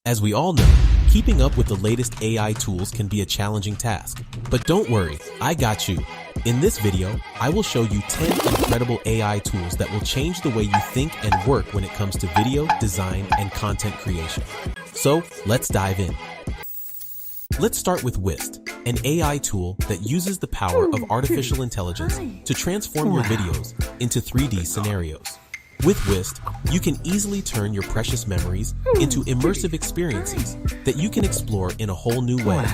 As we all know, keeping up with the latest AI tools can be a challenging task. But don't worry, I got you. In this video, I will show you 10 incredible AI tools that will change the way you think and work when it comes to video, design, and content creation. So, let's dive in. Let's start with Whist, an AI tool that uses the power of artificial intelligence to transform your videos into 3D scenarios. With Whist, you can easily turn your precious memories into immersive experiences that you can explore in a whole new way.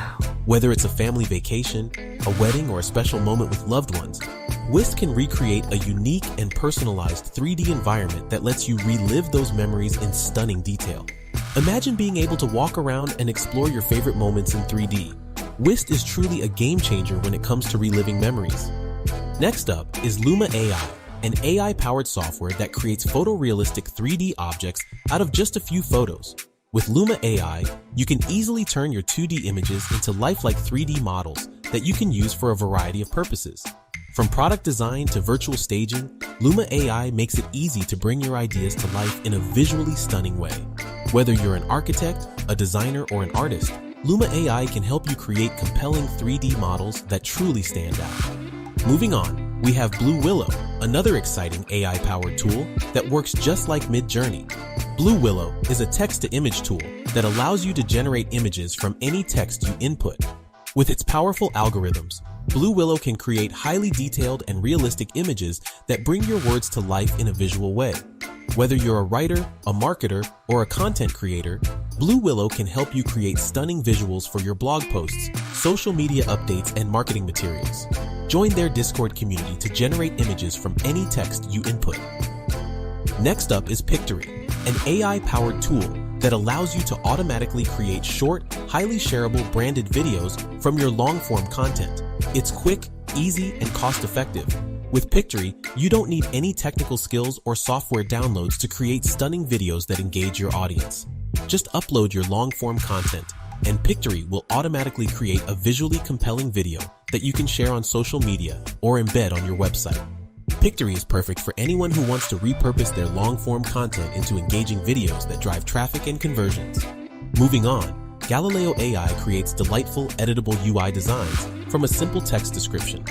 Whether it's a family vacation, a wedding, or a special moment with loved ones, Whist can recreate a unique and personalized 3D environment that lets you relive those memories in stunning detail. Imagine being able to walk around and explore your favorite moments in 3D. Whist is truly a game changer when it comes to reliving memories. Next up is Luma AI, an AI-powered software that creates photorealistic 3D objects out of just a few photos. With Luma AI, you can easily turn your 2D images into lifelike 3D models that you can use for a variety of purposes. From product design to virtual staging, Luma AI makes it easy to bring your ideas to life in a visually stunning way. Whether you're an architect, a designer, or an artist, Luma AI can help you create compelling 3D models that truly stand out. Moving on, we have Blue Willow, another exciting AI-powered tool that works just like Midjourney. Blue Willow is a text-to-image tool that allows you to generate images from any text you input. With its powerful algorithms, Blue Willow can create highly detailed and realistic images that bring your words to life in a visual way. Whether you're a writer, a marketer, or a content creator, Blue Willow can help you create stunning visuals for your blog posts, social media updates, and marketing materials. Join their Discord community to generate images from any text you input. Next up is Pictory, an AI-powered tool that allows you to automatically create short, highly shareable branded videos from your long-form content. It's quick, easy, and cost-effective. With Pictory, you don't need any technical skills or software downloads to create stunning videos that engage your audience. Just upload your long-form content, and Pictory will automatically create a visually compelling video that you can share on social media or embed on your website. Pictory is perfect for anyone who wants to repurpose their long-form content into engaging videos that drive traffic and conversions. Moving on, Galileo AI creates delightful, editable UI designs from a simple text description.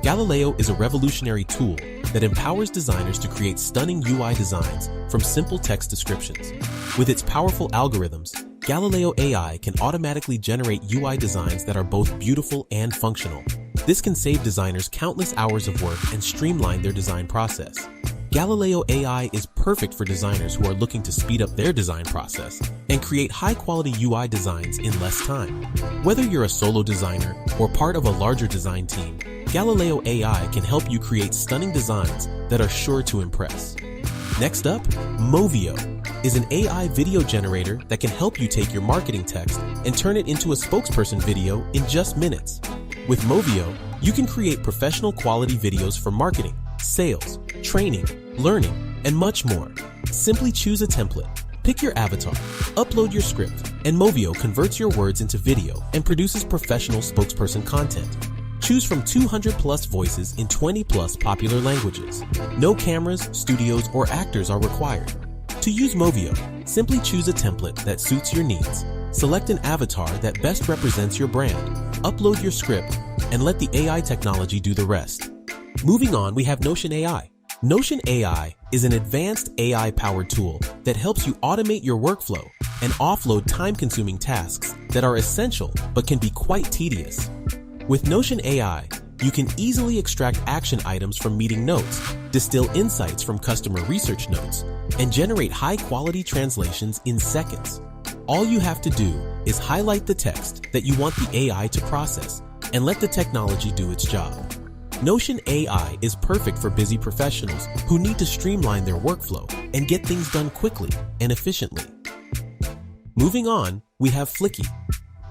Galileo is a revolutionary tool that empowers designers to create stunning UI designs from simple text descriptions. With its powerful algorithms, Galileo AI can automatically generate UI designs that are both beautiful and functional. This can save designers countless hours of work and streamline their design process. Galileo AI is perfect for designers who are looking to speed up their design process and create high-quality UI designs in less time. Whether you're a solo designer or part of a larger design team, Galileo AI can help you create stunning designs that are sure to impress. Next up, Movio is an AI video generator that can help you take your marketing text and turn it into a spokesperson video in just minutes. With Movio, you can create professional quality videos for marketing, sales, training, learning, and much more. Simply choose a template, pick your avatar, upload your script, and Movio converts your words into video and produces professional spokesperson content. Choose from 200+ voices in 20+ popular languages. No cameras, studios, or actors are required. To use Movio, simply choose a template that suits your needs. Select an avatar that best represents your brand, upload your script, and let the AI technology do the rest. Moving on, we have Notion AI. Notion AI is an advanced AI-powered tool that helps you automate your workflow and offload time-consuming tasks that are essential but can be quite tedious. With Notion AI, you can easily extract action items from meeting notes, distill insights from customer research notes, and generate high-quality translations in seconds. All you have to do is highlight the text that you want the AI to process and let the technology do its job. Notion AI is perfect for busy professionals who need to streamline their workflow and get things done quickly and efficiently. Moving on, we have Flicky.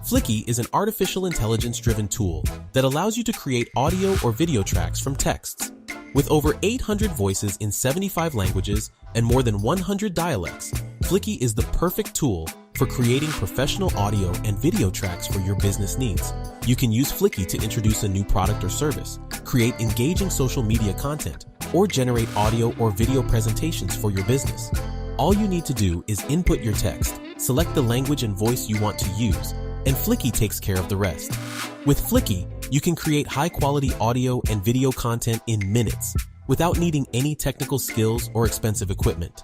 Flicky is an artificial intelligence-driven tool that allows you to create audio or video tracks from texts. With over 800 voices in 75 languages and more than 100 dialects, Flicky is the perfect tool for creating professional audio and video tracks for your business needs. You can use Flicky to introduce a new product or service, create engaging social media content, or generate audio or video presentations for your business. All you need to do is input your text, select the language and voice you want to use, and Flicky takes care of the rest. With Flicky, you can create high-quality audio and video content in minutes without needing any technical skills or expensive equipment.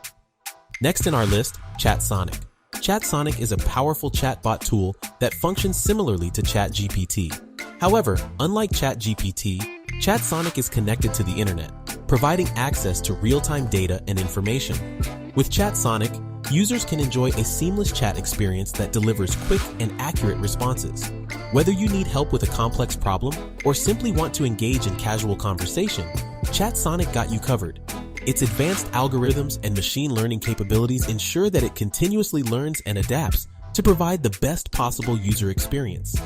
Next in our list, ChatSonic. ChatSonic is a powerful chatbot tool that functions similarly to ChatGPT. However, unlike ChatGPT, ChatSonic is connected to the internet, providing access to real-time data and information. With ChatSonic, users can enjoy a seamless chat experience that delivers quick and accurate responses. Whether you need help with a complex problem or simply want to engage in casual conversation, ChatSonic got you covered. Its advanced algorithms and machine learning capabilities ensure that it continuously learns and adapts to provide the best possible user experience.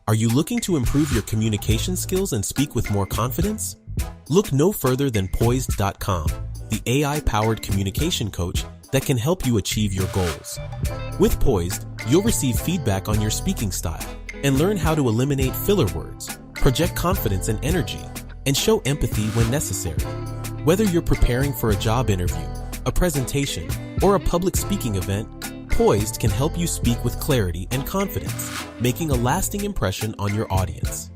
Are you looking to improve your communication skills and speak with more confidence? Look no further than Poised.com, the AI-powered communication coach that can help you achieve your goals. With Poised, you'll receive feedback on your speaking style and learn how to eliminate filler words, project confidence and energy, and show empathy when necessary. Whether you're preparing for a job interview, a presentation, or a public speaking event, Poised can help you speak with clarity and confidence, making a lasting impression on your audience.